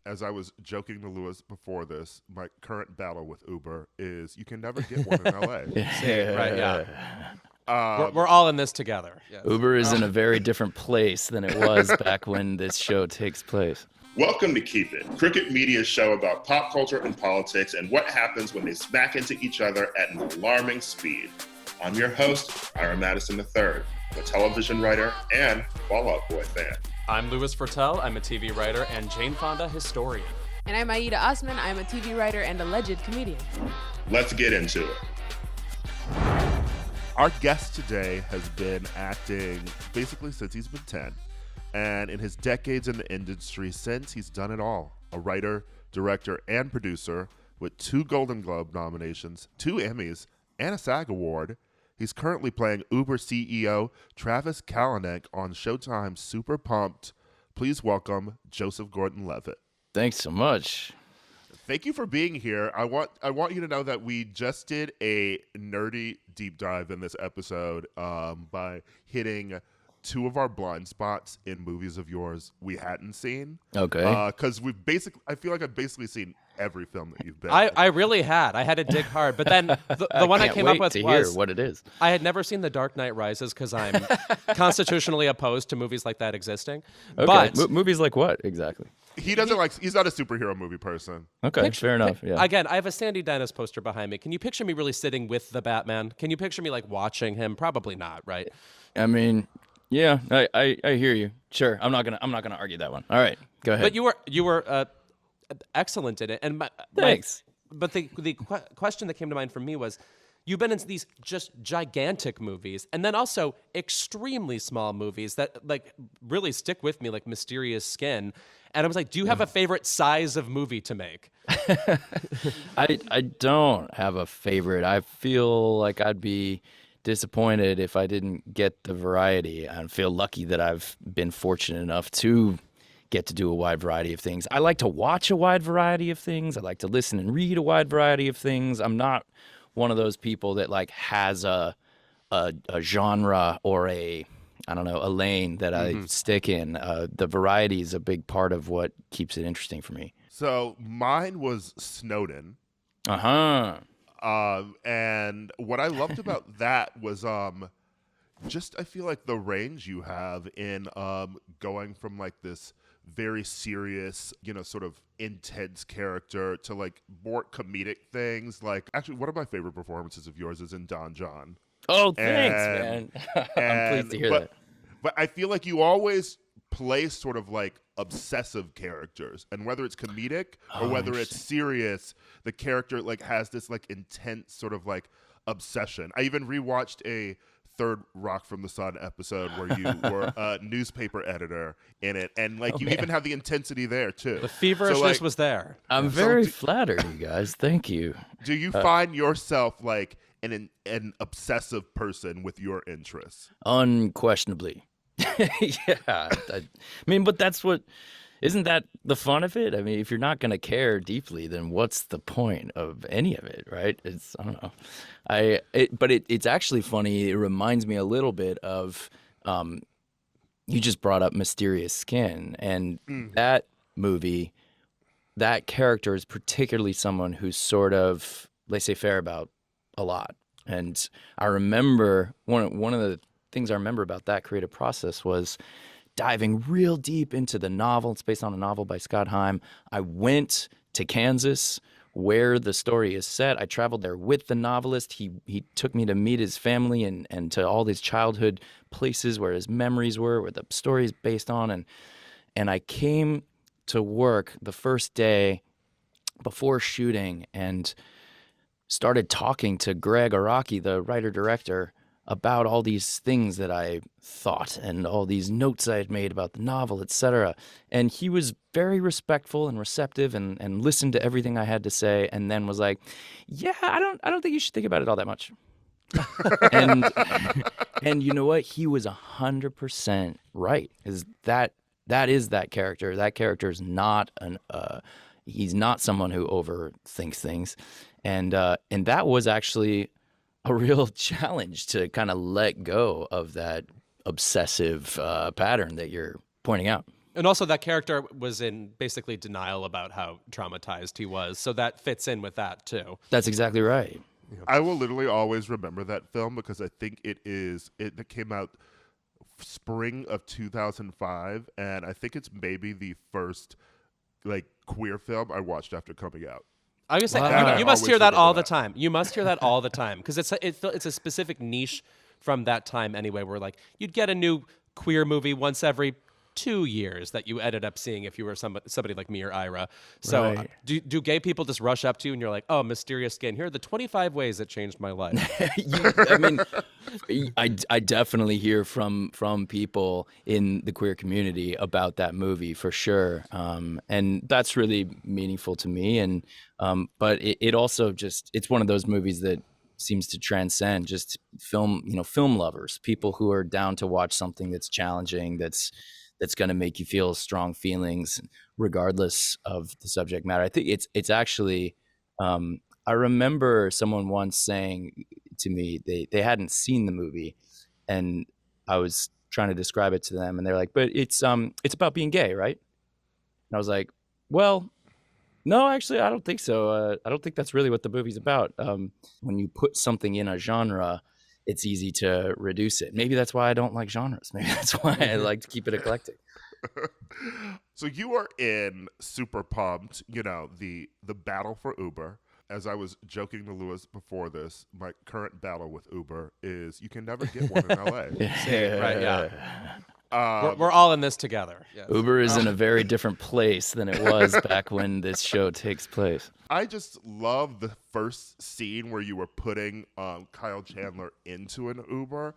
as I was joking to Louis before this, my current battle with Uber is you can never get one in LA. Right, yeah. We're all in this together. Yes. Uber is in a very different place than it was back when this show takes place. Welcome to Keep It, Cricket Media's show about pop culture and politics and what happens when they smack into each other at an alarming speed. I'm your host, Ira Madison III, a television writer and Fall Out Boy fan. I'm Louis Fertel. I'm a TV writer and Jane Fonda historian. And I'm Aida Osman. I'm a TV writer and alleged comedian. Let's get into it. Our guest today has been acting basically since he's been 10. And in his decades in the industry since, he's done it all. A writer, director, and producer with 2 Golden Globe nominations, 2 Emmys, and a SAG Award. He's currently playing Uber CEO Travis Kalanick on Showtime's Super Pumped. Please welcome Joseph Gordon-Levitt. Thanks so much. Thank you for being here. I want you to know that we just did a nerdy deep dive in this episode by hitting 2 of our blind spots in movies of yours we hadn't seen. Okay. Because I feel like I've basically seen every film that you've been. I really had. I had to dig hard, but then the one I came up with to was hear what it is. I had never seen The Dark Knight Rises because I'm constitutionally opposed to movies like that existing. Okay. But Movies like what exactly? He doesn't like. He's not a superhero movie person. Okay, fair enough. Yeah. Again, I have a Sandy Dennis poster behind me. Can you picture me really sitting with the Batman? Can you picture me like watching him? Probably not, right? I mean, yeah, I hear you. Sure, I'm not gonna argue that one. All right, go ahead. But you were excellent in it. And Thanks. But the question that came to mind for me was, you've been in these just gigantic movies, and then also extremely small movies that like really stick with me, like Mysterious Skin. And I was like, do you have a favorite size of movie to make? I don't have a favorite. I feel like I'd be disappointed if I didn't get the variety. I feel lucky that I've been fortunate enough to get to do a wide variety of things. I like to watch a wide variety of things. I like to listen and read a wide variety of things. I'm not one of those people that like has a genre or a lane that I stick in. The variety is a big part of what keeps it interesting for me. So mine was Snowden. And what I loved about that was just I feel like the range you have in going from like this very serious, sort of intense character to like more comedic things. Like actually one of my favorite performances of yours is in Don John. Oh, thanks, man. I'm pleased to hear that. But I feel like you always play sort of like obsessive characters, and whether it's comedic or whether it's serious, the character like has this like intense sort of like obsession. I even rewatched a third Rock from the Sun episode where you were a newspaper editor in it, and like you even have the intensity there too. The feverishness was there. I'm very flattered, you guys. Thank you. Do you find yourself like an obsessive person with your interests? Unquestionably. Yeah. I mean, but isn't that the fun of it? I mean, if you're not going to care deeply, then what's the point of any of it, right? I don't know. It's actually funny. It reminds me a little bit of, you just brought up Mysterious Skin, and that movie, that character is particularly someone who's sort of laissez-faire about a lot. And I remember one of the things I remember about that creative process was diving real deep into the novel. It's based on a novel by Scott Heim. I went to Kansas where the story is set. I traveled there with the novelist. He took me to meet his family and to all these childhood places where his memories were, where the story is based on. And I came to work the first day before shooting and started talking to Greg Araki, the writer-director, about all these things that I thought and all these notes I had made about the novel, etc. And he was very respectful and receptive and listened to everything I had to say, and then was like, yeah, I don't think you should think about it all that much. and you know what? He was 100% right. That is that character. That character is not he's not someone who overthinks things. And that was actually a real challenge to kind of let go of that obsessive pattern that you're pointing out. And also that character was in basically denial about how traumatized he was. So that fits in with that too. That's exactly right. I will literally always remember that film because I think it came out spring of 2005, and I think it's maybe the first like queer film I watched after coming out. I was Wow. saying, I you must always hear that remember all the that. time. You must hear that all the time because it's a specific niche from that time anyway. Where like you'd get a new queer movie once every 2 years that you ended up seeing if you were somebody like me or Ira. So Right. do gay people just rush up to you and you're like, oh, mysterious skin. Here are the 25 ways it changed my life. I mean, I definitely hear from people in the queer community about that movie for sure, and that's really meaningful to me. And but it also just it's one of those movies that seems to transcend just film lovers, people who are down to watch something that's challenging, that's going to make you feel strong feelings regardless of the subject matter. I think it's actually I remember someone once saying to me they hadn't seen the movie, and I was trying to describe it to them, and they're like, but it's about being gay, right? And I was like, well, no, actually I don't think so. I don't think that's really what the movie's about. When you put something in a genre, it's easy to reduce it. Maybe that's why I don't like genres. Maybe that's why I like to keep it eclectic. So you are in Super Pumped, the battle for Uber. As I was joking to Lewis before this, my current battle with Uber is you can never get one in LA. Right, yeah. We're all in this together. Yes. Uber is in a very different place than it was back when this show takes place. I just love the first scene where you were putting Kyle Chandler into an Uber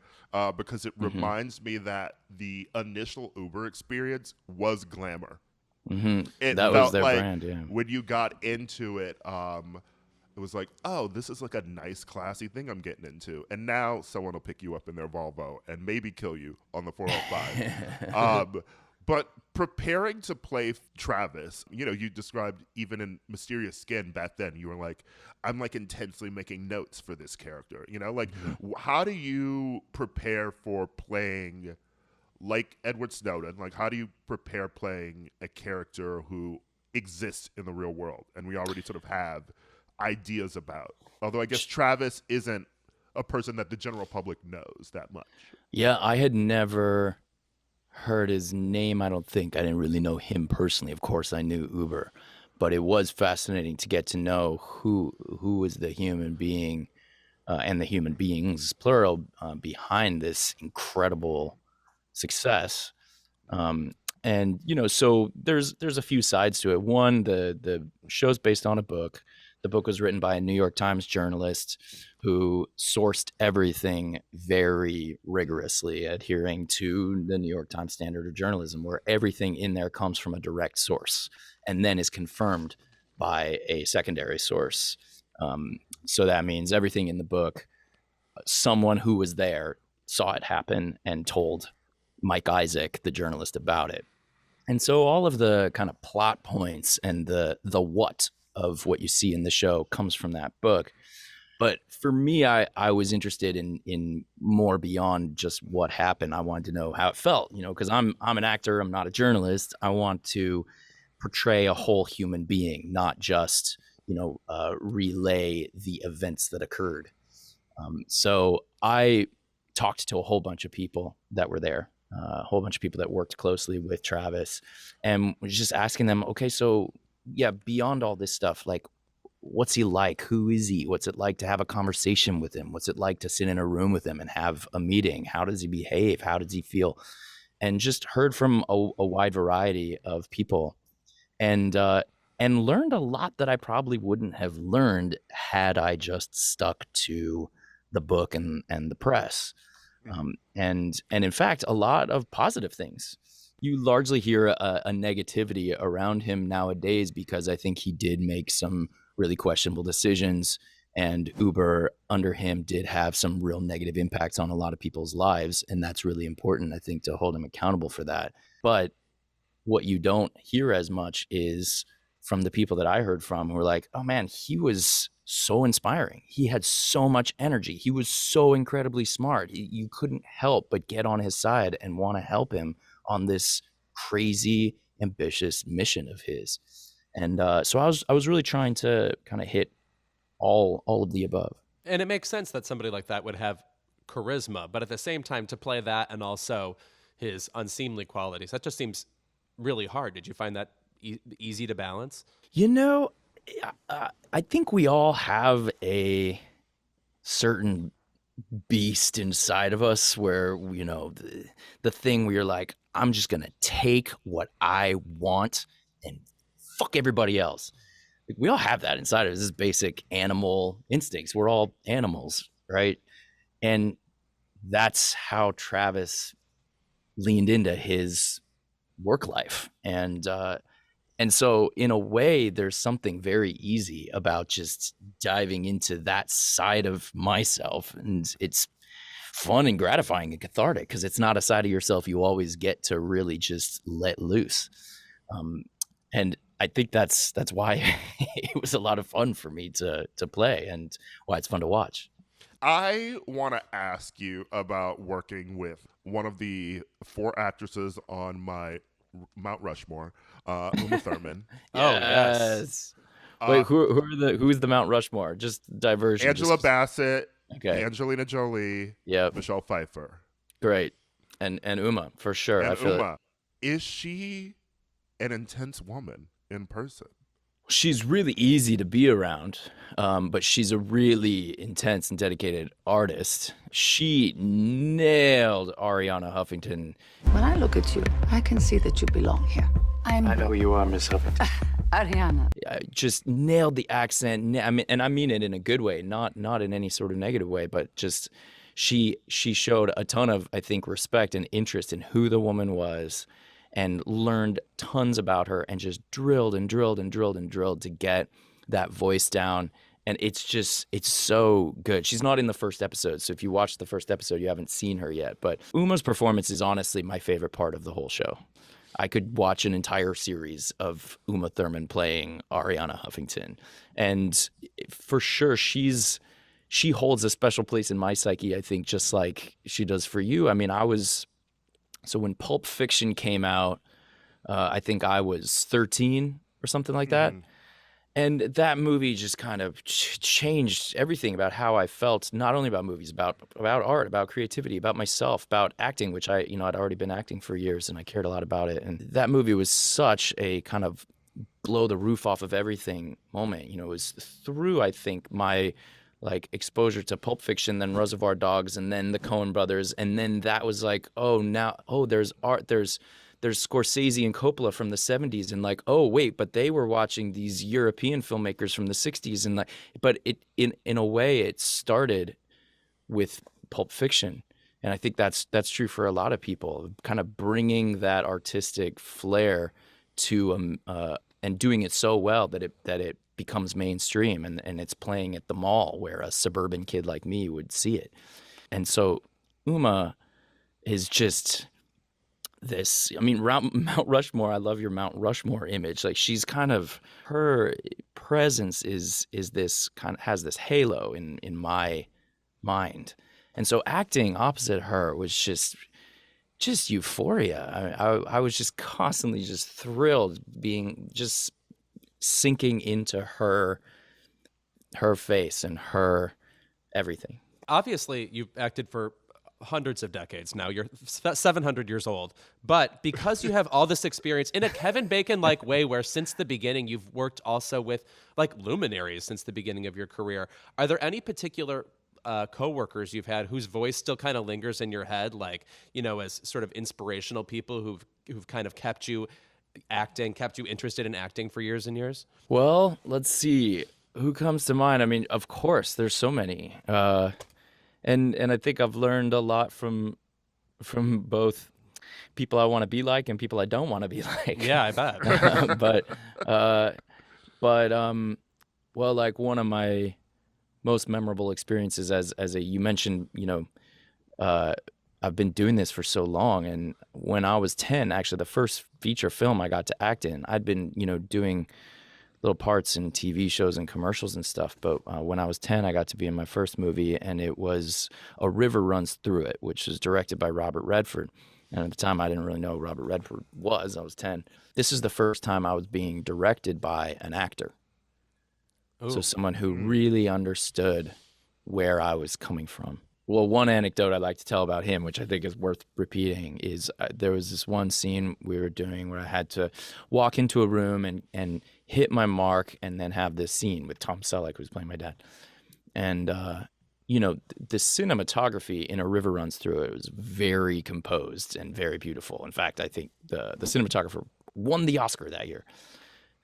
because it reminds me that the initial Uber experience was glamour. It That was felt their like brand, yeah. when you got into it, it was like, oh, this is like a nice, classy thing I'm getting into. And now someone will pick you up in their Volvo and maybe kill you on the 405. But preparing to play Travis, you described even in Mysterious Skin back then, you were like, I'm like intensely making notes for this character. How do you prepare for playing like Edward Snowden? Like, how do you prepare playing a character who exists in the real world and we already sort of have ideas about? Although I guess Travis isn't a person that the general public knows that much. Yeah, I had never heard his name. I don't think I didn't really know him personally. Of course, I knew Uber, but it was fascinating to get to know who was the human being and the human beings, plural, behind this incredible success. And so there's a few sides to it. One, the show's based on a book. The book was written by a New York Times journalist who sourced everything very rigorously, adhering to the New York Times standard of journalism, where everything in there comes from a direct source and then is confirmed by a secondary source. So that means everything in the book, someone who was there saw it happen and told Mike Isaac, the journalist, about it. And so all of the kind of plot points and the what of what you see in the show comes from that book. But for me, I was interested in more beyond just what happened. I wanted to know how it felt, because I'm an actor, I'm not a journalist. I want to portray a whole human being, not just, relay the events that occurred. So I talked to a whole bunch of people that were there, a whole bunch of people that worked closely with Travis, and was just asking them, okay, so yeah, beyond all this stuff, like, what's he like? Who is he? What's it like to have a conversation with him? What's it like to sit in a room with him and have a meeting? How does he behave? How does he feel? And just heard from a wide variety of people, and learned a lot that I probably wouldn't have learned had I just stuck to the book and the press. And in fact, a lot of positive things. You largely hear a negativity around him nowadays because I think he did make some really questionable decisions, and Uber under him did have some real negative impacts on a lot of people's lives. And that's really important, I think, to hold him accountable for that. But what you don't hear as much is from the people that I heard from who were like, oh man, he was so inspiring. He had so much energy. He was so incredibly smart. You couldn't help but get on his side and want to help him on this crazy, ambitious mission of his. And so I was really trying to kind of hit all of the above. And it makes sense that somebody like that would have charisma, but at the same time, to play that and also his unseemly qualities, that just seems really hard. Did you find that easy to balance? You know, I think we all have a certain beast inside of us where, you know, the thing where you're like, I'm just going to take what I want and fuck everybody else. Like, we all have that inside of us, this basic animal instincts. We're all animals, right? And that's how Travis leaned into his work life. And so in a way, there's something very easy about just diving into that side of myself. And it's fun and gratifying and cathartic because it's not a side of yourself you always get to really just let loose. And I think that's why it was a lot of fun for me to play and why it's fun to watch. I want to ask you about working with one of the 4 actresses on my Mount Rushmore, Uma Thurman. Oh, yes. Wait, who's the Mount Rushmore? Just diversion. Angela Bassett, Okay. Angelina Jolie, Yep. Michelle Pfeiffer. Great. And Uma, for sure. And I feel Uma, is she an intense woman in person? she's really easy to be around, but she's a really intense and dedicated artist. She nailed Ariana Huffington. When I look at you, I can see that you belong here. I know who you are, Miss Huffington. Ariana. Just nailed the accent. I mean it in a good way, not in any sort of negative way, but just she showed a ton of, I think, respect and interest in who the woman was, and learned tons about her, and just drilled to get that voice down. And it's so good. She's not in the first episode, so if you watch the first episode, you haven't seen her yet. But Uma's performance is honestly my favorite part of the whole show. I could watch an entire series of Uma Thurman playing Ariana Huffington. And for sure, she holds a special place in my psyche, I think, just like she does for you. I mean, so when Pulp Fiction came out, I think I was 13 or something like that. Mhm. And that movie just kind of changed everything about how I felt, not only about movies, about art, about creativity, about myself, about acting, which I'd already been acting for years and I cared a lot about it. And that movie was such a kind of blow the roof off of everything moment. It was through, I think, my exposure to Pulp Fiction, then Reservoir Dogs, and then the Coen brothers. And then that was like, there's art, there's Scorsese and Coppola from the 70s, and but they were watching these European filmmakers from the 60s, and but it in a way it started with Pulp Fiction, and I think that's true for a lot of people, kind of bringing that artistic flair to and doing it so well that it becomes mainstream, and it's playing at the mall where a suburban kid like me would see it. And so Uma is just this, Mount Rushmore, I love your Mount Rushmore image. She's kind of, her presence is this kind of, has this halo in my mind. And so acting opposite her was just euphoria. I was just constantly just thrilled, just sinking into her face and her everything. Obviously, you've acted for hundreds of decades now. You're 700 years old. But because you have all this experience in a Kevin Bacon-like way, where since the beginning you've worked also with luminaries since the beginning of your career, are there any particular co-workers you've had whose voice still kind of lingers in your head, as sort of inspirational people who've kind of kept you interested in acting for years and years? Well, let's see. Who comes to mind? Of course, there's so many. And I think I've learned a lot from both people I want to be like and people I don't want to be like. Yeah, I bet. Well, one of my most memorable experiences as you mentioned, I've been doing this for so long. And when I was 10, actually, the first feature film I got to act in, I'd been, doing little parts in TV shows and commercials and stuff. But when I was 10, I got to be in my first movie, and it was A River Runs Through It, which was directed by Robert Redford. And at the time, I didn't really know who Robert Redford was. I was 10. This is the first time I was being directed by an actor. Ooh. So someone who really understood where I was coming from. Well, one anecdote I'd like to tell about him, which I think is worth repeating, is there was this one scene we were doing where I had to walk into a room and hit my mark and then have this scene with Tom Selleck, who's playing my dad. And, you know, the cinematography in A River Runs Through It was very composed and very beautiful. In fact, I think the cinematographer won the Oscar that year.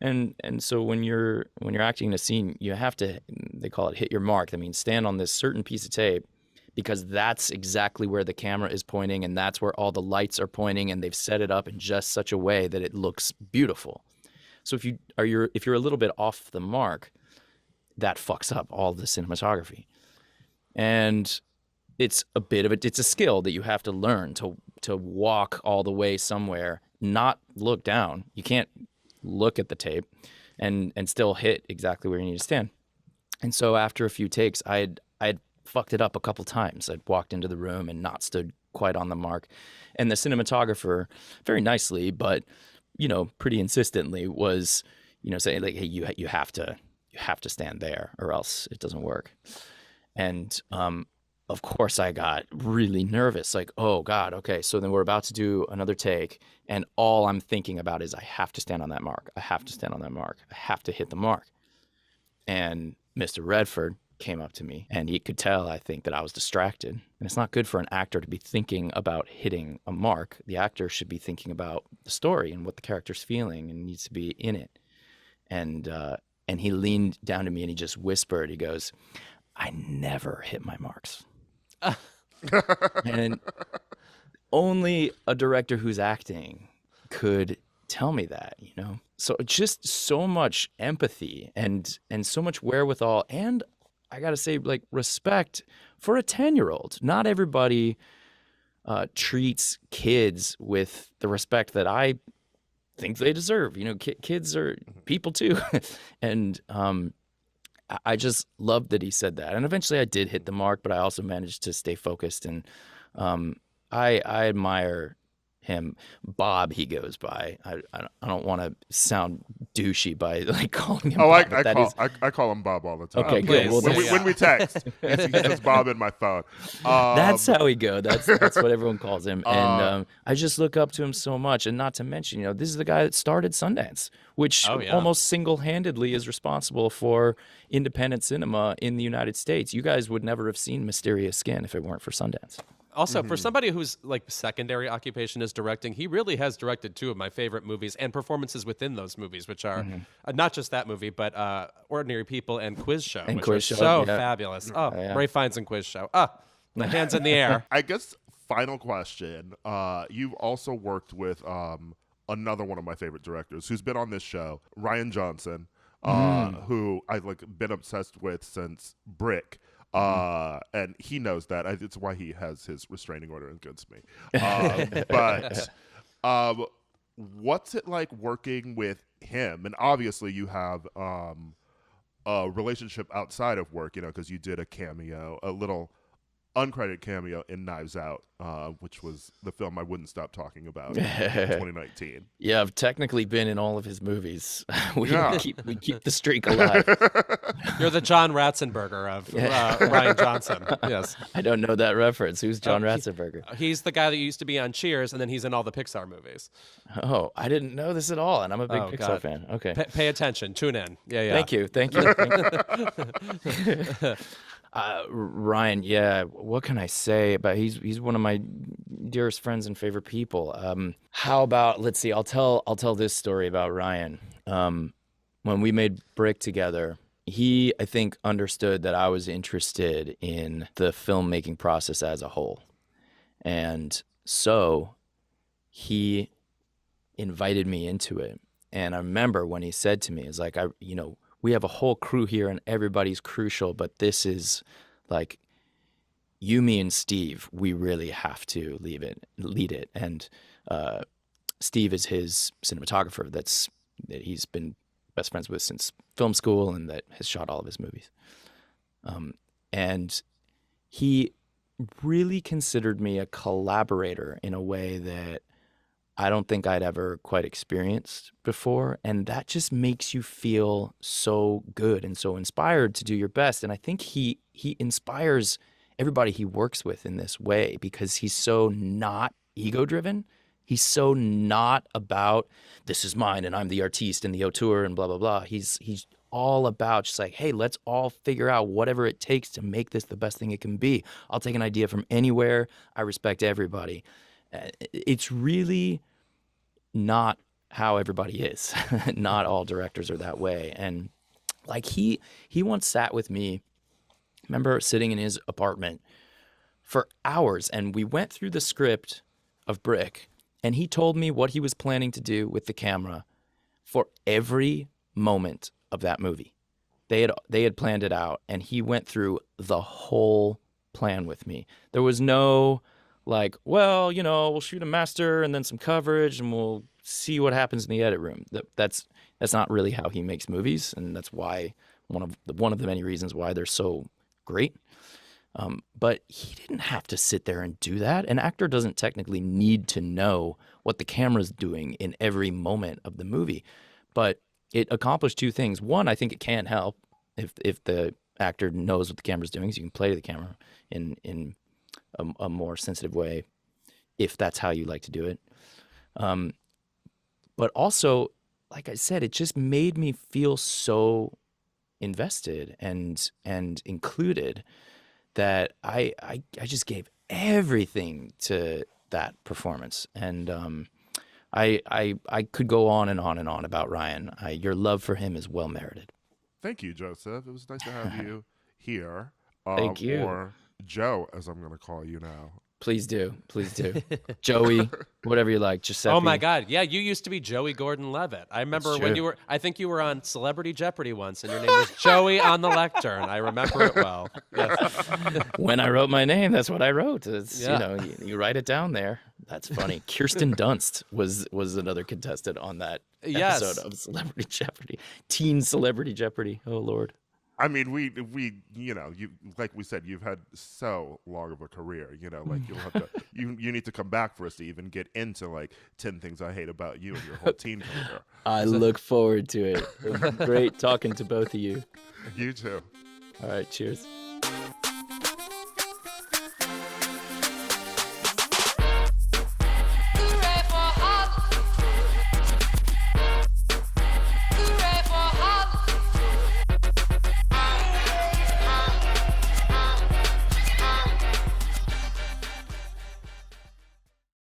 And so when you're acting in a scene, you have to, they call it hit your mark. That means stand on this certain piece of tape, because that's exactly where the camera is pointing and that's where all the lights are pointing, and they've set it up in just such a way that it looks beautiful. So if you're a little bit off the mark, that fucks up all the cinematography. And it's a skill that you have to learn to walk all the way somewhere, not look down. You can't look at the tape and still hit exactly where you need to stand. And so after a few takes, I'd fucked it up a couple times. I'd walked into the room and not stood quite on the mark. And the cinematographer, very nicely, but, you know, pretty insistently was, you know, saying like, hey, you have to stand there or else it doesn't work. And, of course I got really nervous, like, oh God, okay. So then we're about to do another take and all I'm thinking about is I have to stand on that mark. I have to stand on that mark. I have to hit the mark. And Mr. Redford came up to me and he could tell, I think, that I was distracted. And it's not good for an actor to be thinking about hitting a mark. The actor should be thinking about the story and what the character's feeling and needs to be in it. And he leaned down to me and he just whispered, he goes, I never hit my marks. And only a director who's acting could tell me that, you know? So just so much empathy and so much wherewithal, and I gotta say, like, respect for a 10-year-old. Not everybody treats kids with the respect that I think they deserve. You know, kids are people too. And I just loved that he said that. And eventually I did hit the mark, but I also managed to stay focused. And I admire him. Bob, he goes by. I don't want to sound douchey by like calling him Bob. I call him Bob all the time. Okay, good. Well, when we text, he says Bob in my phone. That's how he go. That's what everyone calls him. And I just look up to him so much. And not to mention, you know, this is the guy that started Sundance, which almost single-handedly is responsible for independent cinema in the United States. You guys would never have seen Mysterious Skin if it weren't for Sundance. Also, for somebody whose like secondary occupation is directing, he really has directed two of my favorite movies and performances within those movies, which are not just that movie, but Ordinary People and Quiz Show, which are so fabulous. Ray Fiennes and Quiz Show. My hands in the air. I guess final question. You've also worked with another one of my favorite directors who's been on this show, Rian Johnson, who I've like been obsessed with since Brick. And he knows that. It's why he has his restraining order against me. But what's it like working with him? And obviously you have a relationship outside of work, you know, because you did a cameo, a little uncredited cameo in Knives Out, which was the film I wouldn't stop talking about in 2019. Yeah, I've technically been in all of his movies. We keep the streak alive. You're the John Ratzenberger of Rian Johnson. Yes. I don't know that reference. Who's John Ratzenberger? He's the guy that used to be on Cheers, and then he's in all the Pixar movies. Oh, I didn't know this at all, and I'm a big Pixar fan. Okay. Pay attention. Tune in. Yeah. Thank you. Ryan, yeah, what can I say about he's one of my dearest friends and favorite people. How about, let's see, I'll tell this story about Ryan. When we made Brick together, he, I think, understood that I was interested in the filmmaking process as a whole. And so he invited me into it. And I remember when he said to me, it's like, we have a whole crew here and everybody's crucial, but this is like you, me, and Steve, we really have to lead it. And Steve is his cinematographer that he's been best friends with since film school and that has shot all of his movies. And he really considered me a collaborator in a way that I don't think I'd ever quite experienced before. And that just makes you feel so good and so inspired to do your best. And I think he inspires everybody he works with in this way because he's so not ego-driven. He's so not about, this is mine and I'm the artiste and the auteur and blah, blah, blah. He's all about just like, hey, let's all figure out whatever it takes to make this the best thing it can be. I'll take an idea from anywhere. I respect everybody. It's really not how everybody is. Not all directors are that way. And like he once sat with me, remember sitting in his apartment for hours, and we went through the script of Brick, and he told me what he was planning to do with the camera for every moment of that movie. They had planned it out, and he went through the whole plan with me. There was no like, well, we'll shoot a master and then some coverage and we'll see what happens in the edit room. That's not really how he makes movies, and that's why one of the many reasons why they're so great. But he didn't have to sit there and do that. An actor doesn't technically need to know what the camera's doing in every moment of the movie. But it accomplished two things. One, I think it can help if the actor knows what the camera's doing, so you can play to the camera in a more sensitive way, if that's how you like to do it. But also, like I said, it just made me feel so invested and included that I just gave everything to that performance. And I could go on and on and on about Rian. Your love for him is well merited. Thank you, Joseph. It was nice to have you here. Thank you. Or Joe, as I'm going to call you now. Please do. Joey, whatever you like. Giuseppe. Oh my God. Yeah, you used to be Joey Gordon-Levitt. I remember when I think you were on Celebrity Jeopardy once, and your name was Joey on the lectern. I remember it well. Yes. When I wrote my name, that's what I wrote. It's, you write it down there. That's funny. Kirsten Dunst was another contestant on that episode of Celebrity Jeopardy. Teen Celebrity Jeopardy. Oh, Lord. I mean, we you like we said, you've had so long of a career, like you'll have to you need to come back for us to even get into like 10 things I hate about you and your whole teen career. I look forward to it. It was great talking to both of you. You too. All right, cheers.